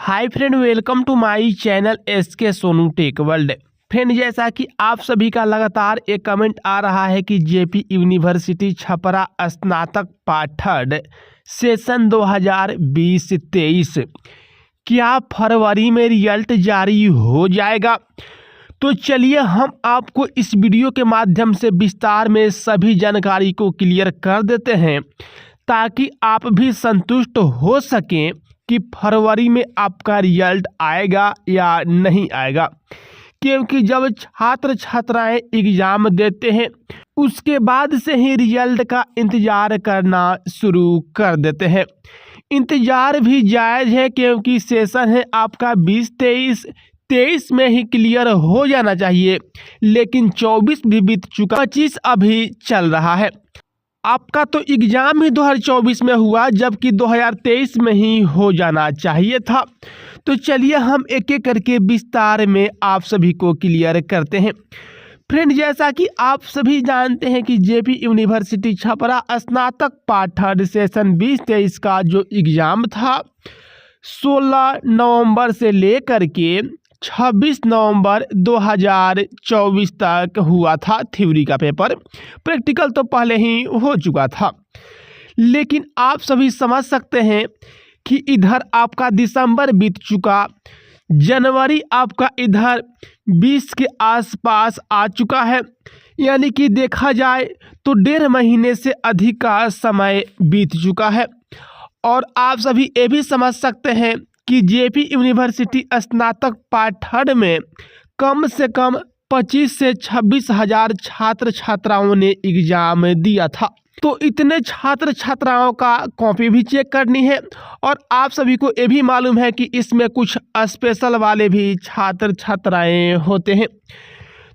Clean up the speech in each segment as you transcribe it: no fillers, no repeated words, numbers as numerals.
Hi friend, welcome to my channel SK Sonu tech world. Friend, जैसा कि आप सभी का लगातार एक कमेंट आ रहा है कि जेपी यूनिवर्सिटी छपरा स्नातक पार्ट थर्ड सेशन 2020-23 क्या फरवरी में रिजल्ट जारी हो जाएगा। तो चलिए हम आपको इस वीडियो के माध्यम से विस्तार में सभी जानकारी को क्लियर कर देते हैं ताकि आप भी संतुष्ट हो सकें कि फरवरी में आपका रिजल्ट आएगा या नहीं आएगा। क्योंकि जब छात्र छात्राएं एग्ज़ाम देते हैं उसके बाद से ही रिजल्ट का इंतज़ार करना शुरू कर देते हैं। इंतज़ार भी जायज़ है क्योंकि सेशन है आपका 20-23 में ही क्लियर हो जाना चाहिए, लेकिन 24 भी बीत चुका, 25 अभी चल रहा है। आपका तो एग्ज़ाम ही 2024 में हुआ जबकि 2023 में ही हो जाना चाहिए था। तो चलिए हम एक एक करके विस्तार में आप सभी को क्लियर करते हैं। फ्रेंड, जैसा कि आप सभी जानते हैं कि जेपी यूनिवर्सिटी छपरा स्नातक पार्ट थर्ड सेशन 2023 का जो एग्ज़ाम था 16 नवंबर से लेकर के 26 नवंबर 2024 तक हुआ था। थ्योरी का पेपर, प्रैक्टिकल तो पहले ही हो चुका था, लेकिन आप सभी समझ सकते हैं कि इधर आपका दिसंबर बीत चुका, जनवरी आपका इधर 20 के आसपास आ चुका है, यानी कि देखा जाए तो 1.5 महीने से अधिक का समय बीत चुका है। और आप सभी ये भी समझ सकते हैं कि जेपी यूनिवर्सिटी स्नातक पार्ट थर्ड में कम से कम 25 से 26 हज़ार छात्र छात्राओं ने एग्ज़ाम दिया था। तो इतने छात्र छात्राओं का कॉपी भी चेक करनी है और आप सभी को ये भी मालूम है कि इसमें कुछ स्पेशल वाले भी छात्र छात्राएं होते हैं।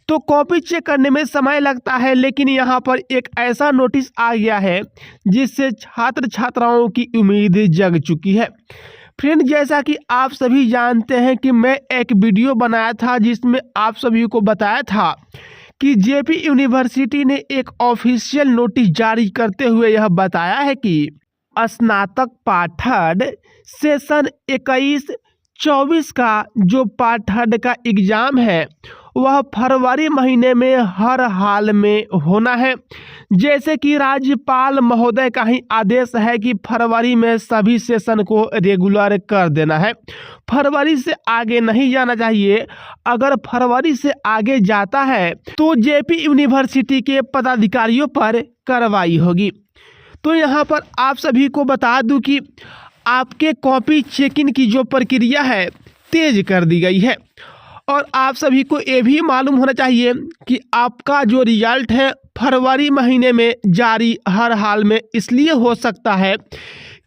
तो कॉपी चेक करने में समय लगता है, लेकिन यहाँ पर एक ऐसा नोटिस आ गया है जिससे छात्र छात्राओं की उम्मीद जग चुकी है। फ्रेंड, जैसा कि आप सभी जानते हैं कि मैं एक वीडियो बनाया था जिसमें आप सभी को बताया था कि जेपी यूनिवर्सिटी ने एक ऑफिशियल नोटिस जारी करते हुए यह बताया है कि स्नातक पार्ट थर्ड सेशन 21-24 का जो पार्ट थर्ड का एग्ज़ाम है वह फरवरी महीने में हर हाल में होना है। जैसे कि राज्यपाल महोदय का ही आदेश है कि फरवरी में सभी सेशन को रेगुलर कर देना है, फरवरी से आगे नहीं जाना चाहिए। अगर फरवरी से आगे जाता है तो जेपी यूनिवर्सिटी के पदाधिकारियों पर कार्रवाई होगी। तो यहाँ पर आप सभी को बता दूं कि आपके कॉपी चेकिंग की जो प्रक्रिया है तेज कर दी गई है। और आप सभी को ये भी मालूम होना चाहिए कि आपका जो रिजल्ट है फरवरी महीने में जारी हर हाल में इसलिए हो सकता है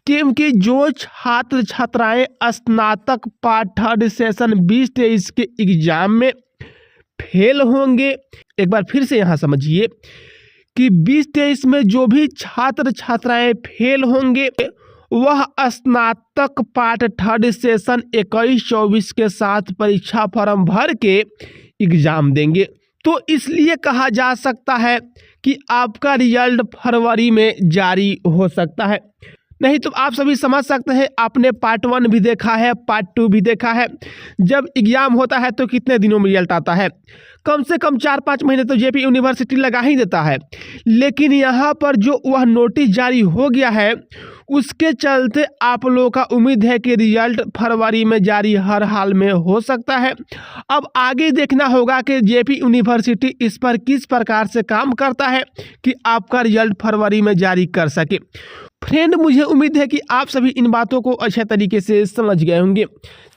क्योंकि जो छात्र छात्राएं स्नातक पार्ट थर्ड सेशन 2023 के एग्ज़ाम में फेल होंगे, एक बार फिर से यहाँ समझिए कि 2023 में जो भी छात्र छात्राएं फेल होंगे वह स्नातक पार्ट थर्ड सेशन 21-24 के साथ परीक्षा फॉर्म भर के एग्ज़ाम देंगे। तो इसलिए कहा जा सकता है कि आपका रिजल्ट फरवरी में जारी हो सकता है। नहीं तो आप सभी समझ सकते हैं, आपने पार्ट 1 भी देखा है, पार्ट 2 भी देखा है। जब एग्ज़ाम होता है तो कितने दिनों में रिजल्ट आता है, कम से कम 4-5 महीने तो जेपी यूनिवर्सिटी लगा ही देता है। लेकिन यहाँ पर जो वह नोटिस जारी हो गया है उसके चलते आप लोगों का उम्मीद है कि रिजल्ट फरवरी में जारी हर हाल में हो सकता है। अब आगे देखना होगा कि जेपी यूनिवर्सिटी इस पर किस प्रकार से काम करता है कि आपका रिजल्ट फरवरी में जारी कर सके। फ्रेंड, मुझे उम्मीद है कि आप सभी इन बातों को अच्छे तरीके से समझ गए होंगे।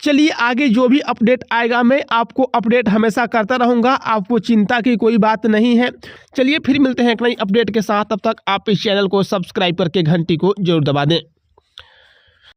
चलिए आगे जो भी अपडेट आएगा मैं आपको अपडेट हमेशा करता रहूँगा, आपको चिंता की कोई बात नहीं है। चलिए फिर मिलते हैं एक नई अपडेट के साथ, तब तक आप इस चैनल को सब्सक्राइब करके घंटी को जरूर दबा दें।